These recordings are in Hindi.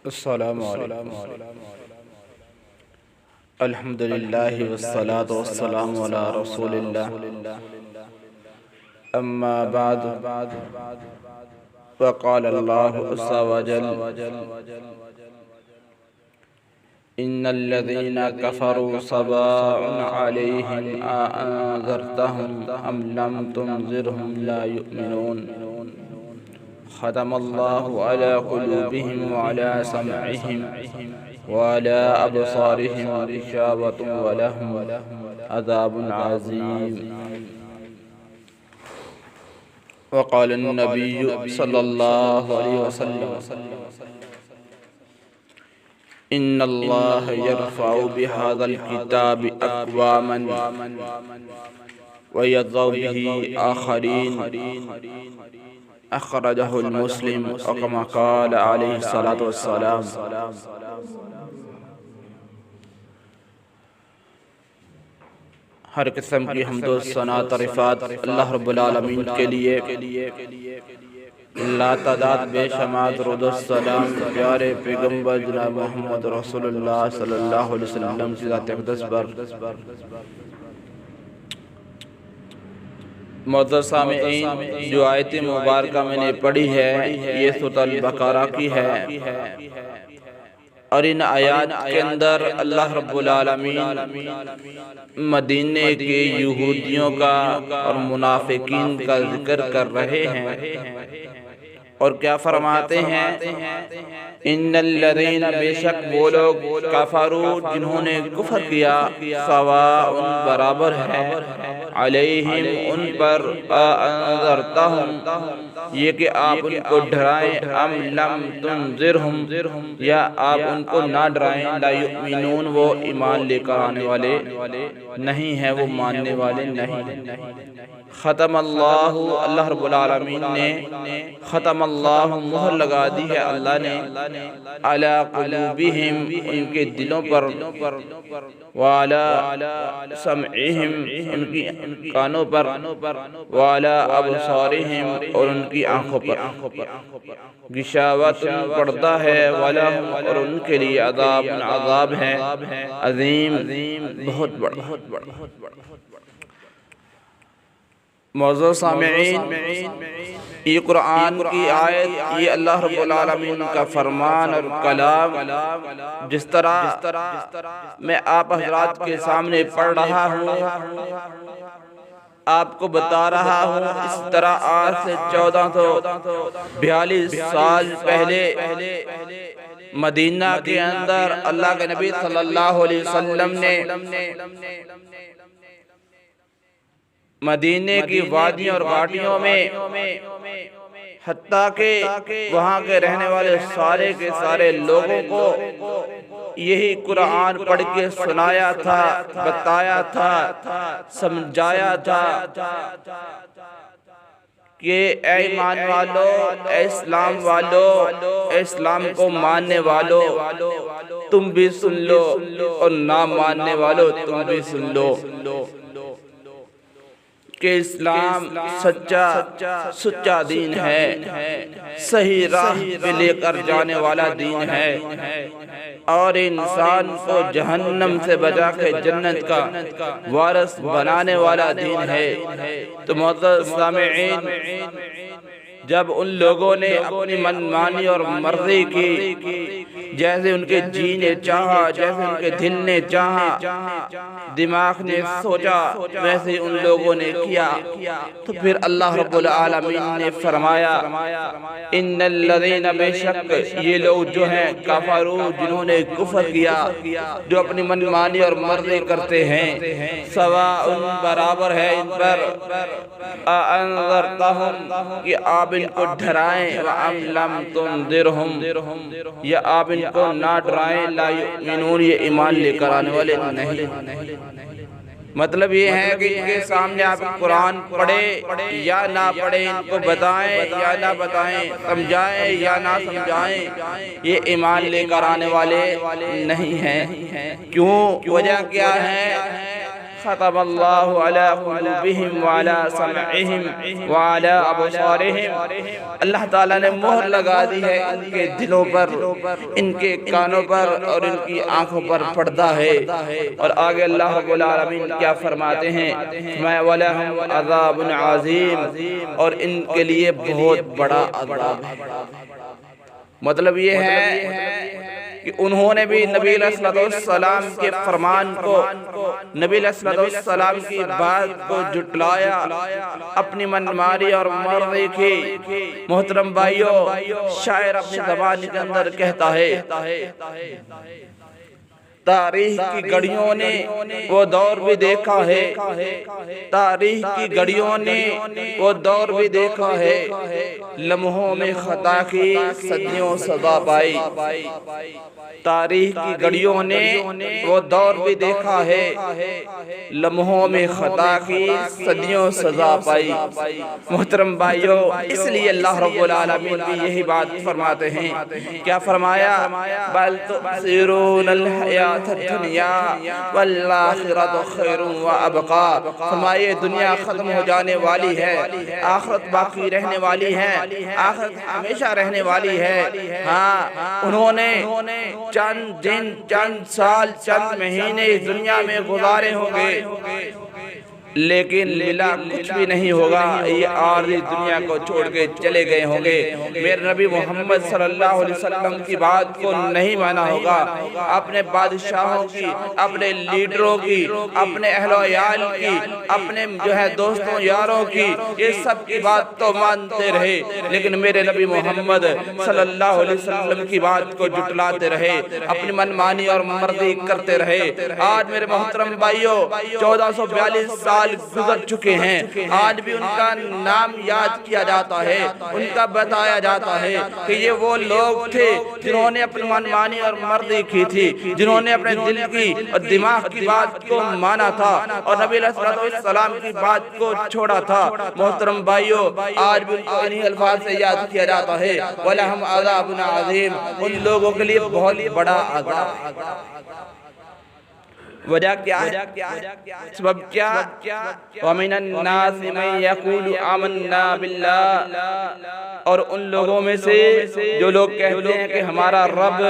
अस्सलामु अलैकुम। अल्हम्दुलिल्लाहि वस्सलातु वस्सलामु अला रसूलिल्लाह। अम्मा बाद फ़क़ाल अल्लाहु अज़्ज़ा व जल इन्नल्लज़ीना कफ़रू सवाउन अलैहिम अअन्ज़रतहुम अम लम तुनज़िरहुम ला युमिनून। ख़तमल्लाहु अला क़ुलूबिहिम व अला समइहिम व अला अबसारिहिम गिशावतुन व लहुम अज़ाबुन अज़ीम। व क़ाल अन्नबिय्यु सल्लल्लाहु अलैहि वसल्लम इन्नल्लाह यरफ़उ बिहाज़ल किताबि अक़वामन व यज़उ बिही आख़रीन। अख़रजहुल मुस्लिम व कमा क़ाल अलैहि सलातु वस्सलाम। हर किस्म की हम्दो सना तारीफ़ात अल्लाह रब्बुल आलमीन के लिए, लातादाद बेशुमार दुरूद व सलाम प्यारे पैगम्बर जनाब मोहम्मद रसूलुल्लाह सल्लल्लाहु अलैहि वसल्लम की ज़ात अक़दस पर। मोअज़्ज़ज़ सामिईन, जो आयत मुबारका मैंने पढ़ी है ये सूरह बकरा की है और इन आयात के अंदर अल्लाह रब्बुल आलमीन मदीने के यहूदियों का और मुनाफिकीन का जिक्र कर रहे हैं और क्या फरमाते हैं, इन्नल्लज़ीना बेशक वो लोग कफ़रू जिन्होंने कुफ्र किया, सवाउन बराबर है, अलैहिम उन पर, अअन्ज़रतहुम ये कि आप उनको डराएं, अम लम तुनज़िरहुम या आप उनको ना डराएं, ला युमिनून वो ईमान लेकर आने वाले नहीं हैं, वो मानने वाले नहीं। ख़तमल्लाहु अल्लाह रब्बुल आलमीन ने ख़तमल्लाहु मुहर लगा दी है अल्लाह ने, अला क़ुलूबिहिम उनके दिलों पर, व अला समइहिम उनकी कानों पर, व अला अबसारिहिम और उनकी आँखों पर, गिशावत पर्दा है, वलहुम और उनके लिए अज़ाबुन अज़ाब है, अज़ीम बहुत बड़ा। मौजूद सामिईन, ये कुरान की आयत, ये अल्लाह रब्बुल आलमीन का फरमान और कलाम जिस तरह मैं आप हज़रात के सामने पढ़ रहा हूँ, आपको बता रहा हूँ, इस तरह आज से 1442 साल पहले मदीना के अंदर अल्लाह के नबी सल्लल्लाहु अलैहि वसल्लम ने मदीने की वादियों और घाटियों में, हत्ता के वहाँ के रहने वाले सारे के सारे लोगों को यही कुरान पढ़ के सुनाया था, बताया था, समझाया था कि ऐ ईमान वालों, ऐ इस्लाम वालों, ऐ इस्लाम को मानने वालों तुम भी सुन लो और ना मानने वालों तुम भी सुन लो कि इस्लाम सच्चा दीन है, सही राह पे लेकर जाने वाला दीन है और इंसान को जहन्नम से बचा के जन्नत का वारिस बनाने वाला दीन है। तो मुअज़्ज़ज़ सामिईन, जब उन लोगों ने अपनी मनमानी और मर्जी की, जैसे उनके जी ने चाहा, जैसे उनके दिल ने चाहा, दिमाग ने सोचा, वैसे उन लोगों ने किया, तो फिर अल्लाह रब्बुल आलमीन ने फरमाया, इन्नल्लज़ीना बेशक ये लोग जो हैं कफ़रू जिन्होंने कुफ्र किया, जो अपनी मनमानी और मर्जी करते हैं, सवाउन बराबर है इन पर, अअन्ज़रतहुम कि आप इनको डराएं, व अम लम तुनज़िरहुम या आप इनको ना डराएं, ला युमिनून ये ईमान लेकर आने वाले नहीं। मतलब ये है कि इनके सामने आप कुरान पढ़े या ना पढ़े, इनको बताएं या ना बताएं, समझाएं या ना समझाएं, ये ईमान लेकर आने वाले नहीं हैं। क्यों? वजह क्या है? ख़तमल्लाहु अला क़ुलूबिहिम व अला समइहिम व अला अबसारिहिम, अल्लाह ताला ने मोहर लगा दी है इनके दिलों पर, इनके कानों पर और इनकी आंखों पर पर्दा है। और आगे अल्लाह रब्बुल आलमीन क्या फरमाते हैं, वलहुम अज़ाबुन अज़ीम, और इनके लिए बहुत बड़ा अज़ाब है। मतलब ये है कि उन्होंने भी नबी अलैहिस्सलाम के फरमान को, नबी अलैहिस्सलाम की बात को जुटलाया, अपनी मनमानी और मर्जी की। मोहतरम भाइयों, शायर अपनी ज़बान के अंदर कहता है, तारीख की घड़ियों ने वो दौर भी देखा है, तारीख की घड़ियों ने वो दौर भी देखा है, लम्हों में खता की सदियों सजा पाई। तारीख की घड़ियों ने वो दौर भी देखा है, लम्हों में खता की सदियों सजा पाई। मोहतरम भाइयों, इसलिए अल्लाह रब्बुल आलमीन भी यही बात फरमाते हैं। क्या फरमाया, बल तुसिरूनल हयातुद दुनिया वल आखिरतु खैरुन व अबका। फरमाए दुनिया खत्म हो जाने वाली है, आखिरत बाकी रहने वाली है, आखिरत हमेशा रहने वाली है। हाँ, उन्होंने चंद दिन, चंद साल, चंद महीने इस दुनिया में गुजारे होंगे, लेकिन मिला कुछ भी नहीं होगा। ये आर्ज़ी दुनिया को छोड़ के चले गए होंगे। मेरे नबी मोहम्मद सल्लल्लाहु अलैहि वसल्लम की बात को नहीं माना होगा, अपने बादशाहों की, अपने लीडरों की, अपने अहलो-याल की, अपने जो है दोस्तों यारों की, ये सब की बात तो मानते रहे, लेकिन मेरे नबी मोहम्मद सल्लल्लाहु अलैहि वसल्लम की बात को जुटलाते रहे, अपनी मनमानी और मर्जी करते रहे। आज मेरे मोहतरम भाइयों, 1442 साल गुजर चुके हैं, आज भी उनका नाम याद किया जाता है, उनका बताया जाता है कि ये वो लोग थे जिन्होंने अपनी मनमानी और मर्जी की थी, जिन्होंने अपने दिल की और दिमाग की बात को माना था और नबी अलैहिस्सलाम की बात को छोड़ा था। मोहतरम भाइयों, आज भी उनको इन्हीं अल्फाज से याद किया जाता है, वलहुम अज़ाबुन अज़ीम, उन लोगों के लिए बहुत बड़ा अज़ाब। वजह क्या है, सबब क्या, वमिनन नासि मन यक़ूलु आमन्ना बिल्लाह, और उन लोगों में से जो लोग कहते हैं कि हमारा रब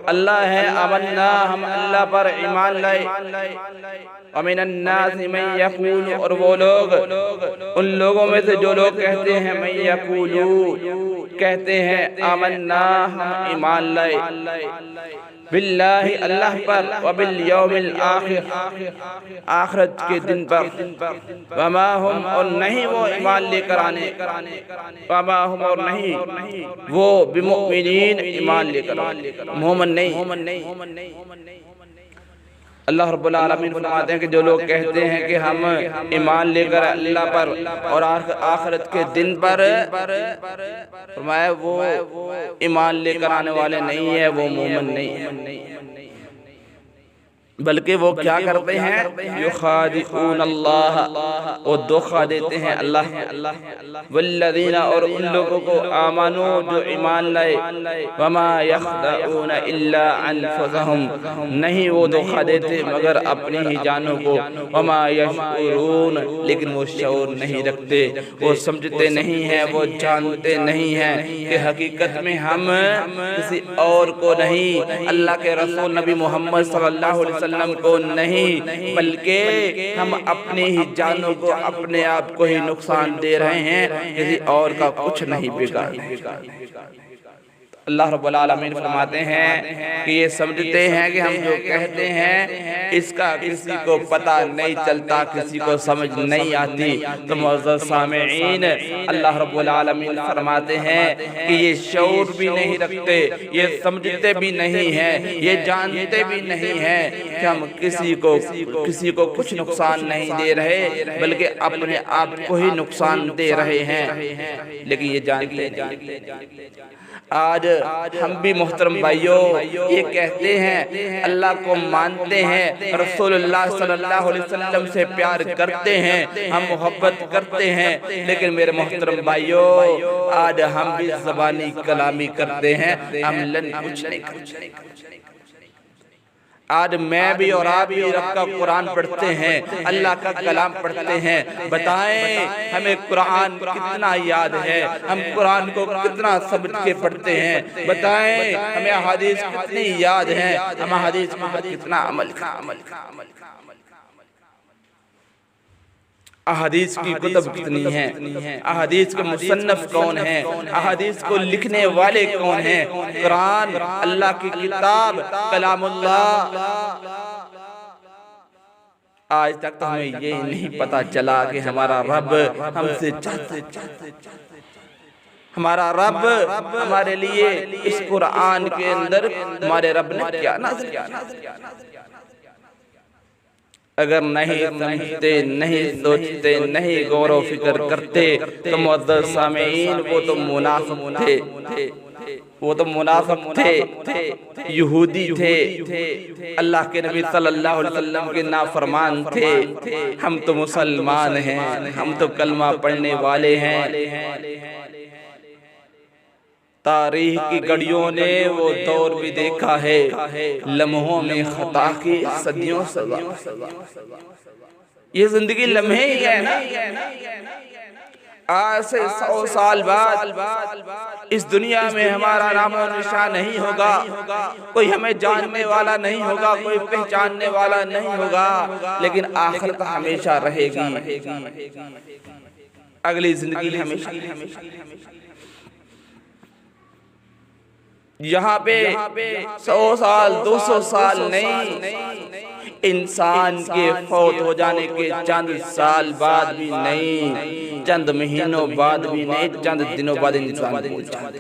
अल्लाह है, आमन्ना, हम अल्लाह पर ईमान लाए। वमिनन नासि मन यक़ूलु, और वो लोग, उन लोगों में से जो लोग कहते हैं, मन यक़ूलु, कहते हैं, आमन्ना, हम ईमान लाए, बिल्लाहि, अल्लाह पर, व बिल यौमिल आखिर, आखिरत के दिन पर, वमा हुम, और नहीं वो ईमान लेकर आने, वमा हुम, और नहीं वो बिमुमिनीन, ईमान लेकर, मोमन नहीं। अल्लाह रब्बुल आलमीन फरमाते हैं कि जो लोग कहते हैं कि हम ईमान लेकर अल्लाह पर और आखिरत के दिन पर, फरमाया वो ईमान लेकर आने वाले नहीं है, वो मोमिन नहीं है, बल्कि वो क्या करते हैं, युखादिऊन अल्लाह, वो धोखा देते हैं अल्लाह, वल्लज़ीना, और उन लोगों को, आमनू, जो ईमान लाए, वमा यख़दऊन इल्ला अनफुसहुम, नहीं वो धोखा देते मगर अपनी ही जानों को, वमा यशऊरून, लेकिन वो शऊर नहीं रखते, वो समझते नहीं हैं, वो जानते नहीं हैं कि हकीकत में हम किसी और को नहीं, अल्लाह के रसूल नबी मोहम्मद सल्लल्लाहु अलैहि वसल्लम को नहीं, बल्कि हम अपनी ही जानों को, अपने आप को ही नुकसान दे रहे हैं, किसी और का कुछ नहीं बिगाड़। अल्लाह रब्बुल आलमीन फरमाते हैं कि ये समझते हैं कि हम जो कहते हैं इसका किसी को पता नहीं चलता, किसी को समझ नहीं आती। तो मुअज़्ज़ज़ सामिईन, अल्लाह रब्बुल आलमीन फरमाते हैं कि ये शऊर भी नहीं रखते, ये समझते भी नहीं हैं, ये जानते भी नहीं हैं कि हम किसी को कुछ नुकसान नहीं दे रहे, बल्कि अपने आप को ही नुकसान दे रहे हैं, लेकिन ये जानते नहीं। आज हम भी मोहतरम भाइयों ये कहते हैं, अल्लाह को मानते हैं, रसूलुल्लाह सल्लल्लाहु अलैहि वसल्लम से प्यार करते हैं, हम मोहब्बत करते हैं, लेकिन मेरे मोहतरम भाइयों आज हम भी ज़बानी कलामी करते हैं, अमलन कुछ नहीं करते। आज मैं भी और आप भी रब का कुरान पढ़ते हैं, अल्लाह का कलाम पढ़ते हैं। बताएं हमें कुरान कितना याद है, हम कुरान को कितना समझ के पढ़ते हैं। बताएं हमें अहादीस कितनी याद है, हम अहादीस पर कितना अमल अहादीस की कुतुब कितनी हैं, अहादीस के मुसन्नफ कौन हैं, अहादीस को लिखने वाले कौन हैं। कुरान अल्लाह की किताब कलामुल्लाह, आज तक तो हमें ये नहीं पता चला कि हमारा रब हमसे हमारा रब हमारे लिए इस कुरान के अंदर हमारे रब ने क्या नाज़िल किया। अगर नहीं समझते, नहीं सोचते, नहीं गौर व फिक्र करते तो मुअज़्ज़ज़ सामीईन वो तो मुनाफ़िक़ थे, वो तो मुनाफ़िक़ थे, यहूदी थे, अल्लाह के नबी सल्लल्लाहु अलैहि वसल्लम के नाफरमान थे। हम तो मुसलमान हैं, हम तो कलमा पढ़ने वाले हैं। तारीख की घड़ियों ने वो दौर भी देखा है, लम्हों में खता की सदियों सजा। ये जिंदगी लम्हे ही है ना। आज से 100 साल बाद इस दुनिया में हमारा नाम और निशान नहीं होगा, कोई हमें जानने वाला नहीं होगा, कोई पहचानने वाला नहीं होगा, लेकिन आखिरत हमेशा रहेगी, अगली जिंदगी हमेशा। यहाँ पे 100 साल 200 साल नहीं, इंसान के फौत हो जाने के चंद साल बाद भी नहीं, चंद महीनों बाद भी नहीं, चंद दिनों बाद इंसान भूल जाता है।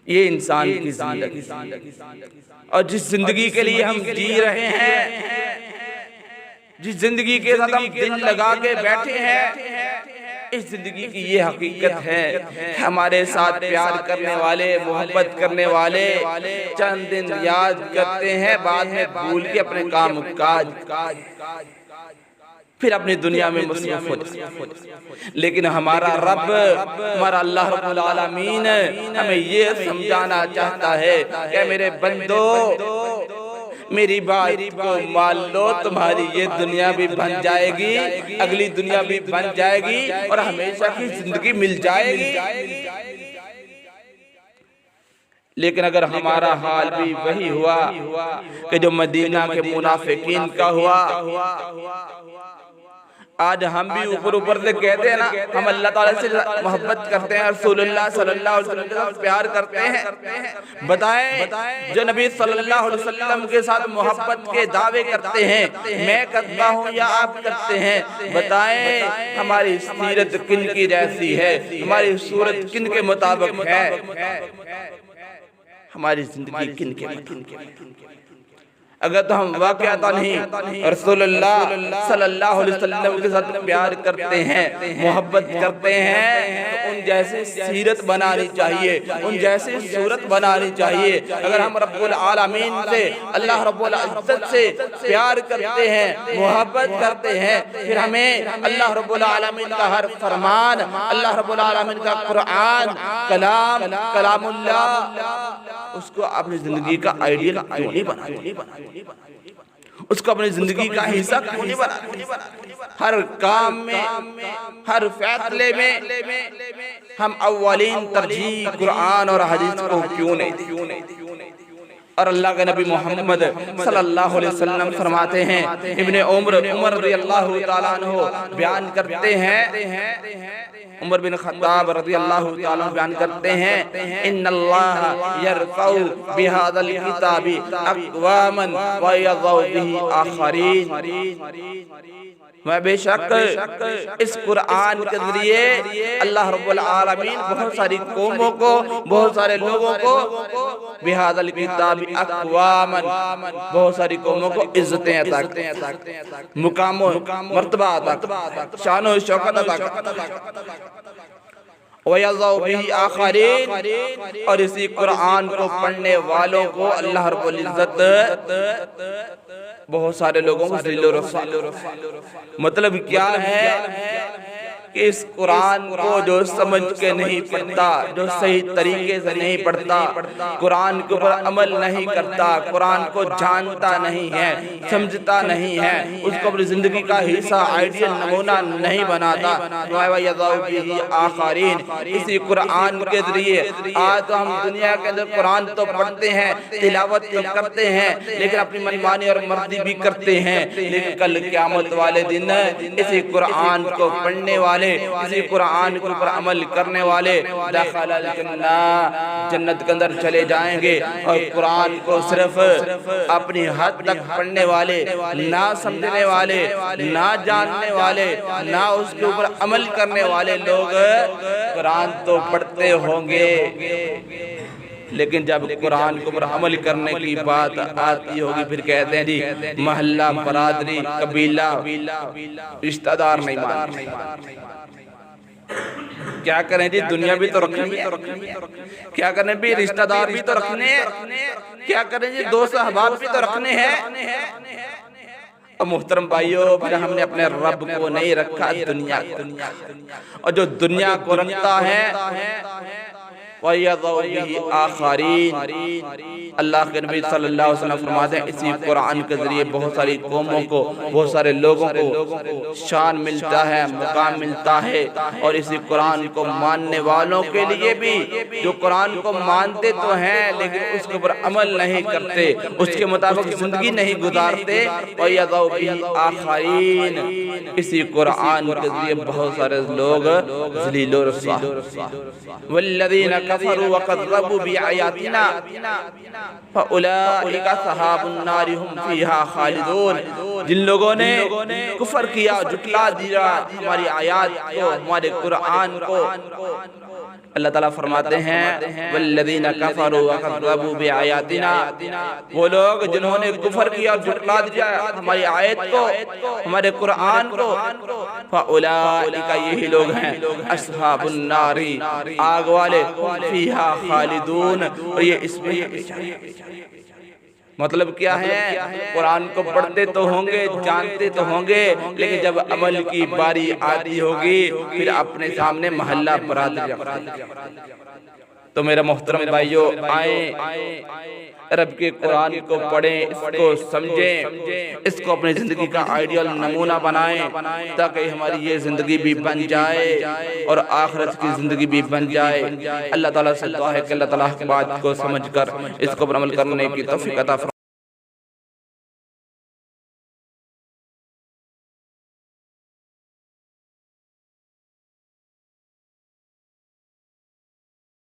ये इंसान की जिंदगी, और जिस जिंदगी के लिए हम जी रहे हैं, जिस जिंदगी के साथ हम दिल लगा के बैठे हैं, इस जिंदगी की ये हकीकत है। हमारे साथ प्यार करने वाले, मोहब्बत करने वाले चंद दिन याद करते हैं, बाद में भूल के अपने काम काज फिर अपनी दुनिया में मसरूफ हो जाते। लेकिन हमारा रब, हमारा अल्लाह रब्बुल आलमीन हमें ये समझाना चाहता है कि मेरे बंदो, मेरी बात को मान लो, तुम्हारी ये दुनिया भी बन जाएगी, अगली दुनिया भी बन जाएगी और हमेशा की जिंदगी मिल जाएगी। लेकिन अगर हमारा हाल भी वही हुआ कि जो मदीना के मुनाफिकीन का हुआ, आज हम भी ऊपर ऊपर से कहते हैं ना हम अल्लाह ताला से मोहब्बत करते हैं, रसूलुल्लाह सल्लल्लाहु अलैहि वसल्लम के साथ प्यार करते हैं। बताएं जो नबी सल्लल्लाहु अलैहि वसल्लम के साथ मोहब्बत के दावे करते हैं, मैं करता हूं या आप करते हैं, बताएं हमारी सीरत किन की जैसी है, हमारी सूरत किन के मुताबिक है, हमारी जिंदगी किन के। अगर तो हम वाक़अता नहीं रसूलुल्लाह सल्लल्लाहु अलैहि वसल्लम के साथ प्यार करते हैं, मोहब्बत करते हैं, तो उन जैसे सीरत बनानी चाहिए, उन जैसे सूरत बनानी चाहिए। अगर हम रब्बुल आलमीन से, अल्लाह रब्बुल इज्जत से प्यार करते हैं, मोहब्बत करते हैं, फिर हमें अल्लाह रब्बुल आलमीन का हर फरमान, अल्लाह रब्बुल आलमीन का कुरान, कलाम, कलामुल्लाह, उसको अपनी जिंदगी का आइडियल क्यों नहीं बना, उसको अपनी जिंदगी का हिस्सा क्यों नहीं बना। हर काम में, हर फैसले में हम अव्वलीन तरजीह कुरान और हदीस को क्यों नहीं। और अल्लाह के नबी मोहम्मद सल्लल्लाहु अलैहि वसल्लम फरमाते हैं, इब्ने उमर रज़ियल्लाहु ताला अन्हु बयान करते हैं, उमर बिन खत्ताब रज़ियल्लाहु ताला बयान करते हैं, इन्नल्लाह यरफ़उ बिहादल किताबी अक़वामन व यज़उ बिही आखरीन। मैं बेशक इस कुरान के जरिए अल्लाह रब्बुल आलमीन बहुत सारी कौमों को, बहुत सारे लोगों को, बिहादल किताब अक़वामन, बहुत सारी कौमों को इज्जतें अता करते हैं, मुकाम मर्तबा अता करते हैं, शान और शौकत अता करते हैं, वयज़उ बिही आखरीन, और इसी कुरान को पढ़ने वालों को अल्लाह रब्बुल इज्जत बहुत सारे लोगों को ज़िल्ल और रफ़ा। मतलब क्या है कि इस कुरान को जो समझ के नहीं पढ़ता, जो सही तरीके से नहीं पढ़ता, कुरान के ऊपर अमल नहीं करता, कुरान को जानता नहीं है, समझता नहीं है, उसको अपनी जिंदगी का हिस्सा, आइडियल नमूना नहीं बनाता, आखरीन, इसी कुरान के जरिए आज तो हम दुनिया के अंदर कुरान तो पढ़ते हैं, तिलावत तो करते हैं, लेकिन अपनी मनमानी और मर्जी भी करते हैं। लेकिन कल क़यामत वाले दिन इसी कुरान को पढ़ने वाले, इसी कुरान के ऊपर अमल करने वाले दखलल जन्नह, जन्नत के अंदर चले जाएंगे। और कुरान को सिर्फ अपनी हद तक पढ़ने वाले, ना समझने वाले, ना जानने वाले, ना उसके ऊपर अमल करने वाले लोग कुरान तो पढ़ते होंगे, लेकिन जब कुरान के ऊपर अमल करने की बात आती होगी फिर कहते हैं जी मोहल्ला, बरादरी, कबीला, रिश्तेदार नहीं मानते। क्या करें जी, दुनिया भी तो रखनी है, क्या करें भी, रिश्तेदार भी तो रखने हैं, क्या करें जी, दोस्त अहबाब भी तो रखने हैं। और मोहतरम भाइयों, फिर हमने अपने रब को नहीं रखा, दुनिया को, और जो दुनिया को रखता है आखरीन, अल्लाह के नबी सल्लल्लाहु अलैहि वसल्लम फरमाते हैं इसी कुरान के जरिए बहुत सारी कौमों को, बहुत सारे लोगों को शान मिलता है, मुकाम मिलता है। और इसी कुरान को मानने वालों के लिए भी, जो कुरान को मानते तो हैं लेकिन उसके ऊपर अमल नहीं करते, उसके मुताबिक जिंदगी नहीं गुजारते, आखरीन, इसी कुरान के जरिए बहुत सारे लोग ज़लील और रुस्वा। वल्लज़ीना कफ़रू व कज़्ज़बू बिआयातिना फ़उलाइका अस्हाबुन नारि हुम फ़ीहा ख़ालिदून, जिन लोगों ने कुफ्र किया, झुटला दिया हमारी आयत को, हमारे कुरान को, अल्लाह ताला फरमाते हैं वल्लज़ीना कफ़रू व कज़्ज़बू बिआयातिना, वो लोग जिन्होंने कुफ्र किया और झुटला दिया हमारी आयत को, हमारे कुरान को, फ़उलाइका, यही लोग हैं अस्हाबुन नारी, आग वाले, फ़ीहा ख़ालिदून, और ये इसमें मतलब क्या है, कुरान को पढ़ते तो होंगे, जानते तो होंगे, लेकिन जब अमल की बारी आती होगी फिर अपने सामने मोहल्ला बरादरी। तो मेरा मोहतरम भाइयों, आए रब के कुरान को पढ़ें, इसको समझें, इसको अपनी जिंदगी का आइडियल नमूना बनाएं, ताकि हमारी ये जिंदगी भी बन जाए और आखिरत की जिंदगी भी बन जाए। अल्लाह ताला से दुआ है कि अल्लाह ताला की बात को समझकर इसको पर अमल करने की तौफीक अता फरमाए।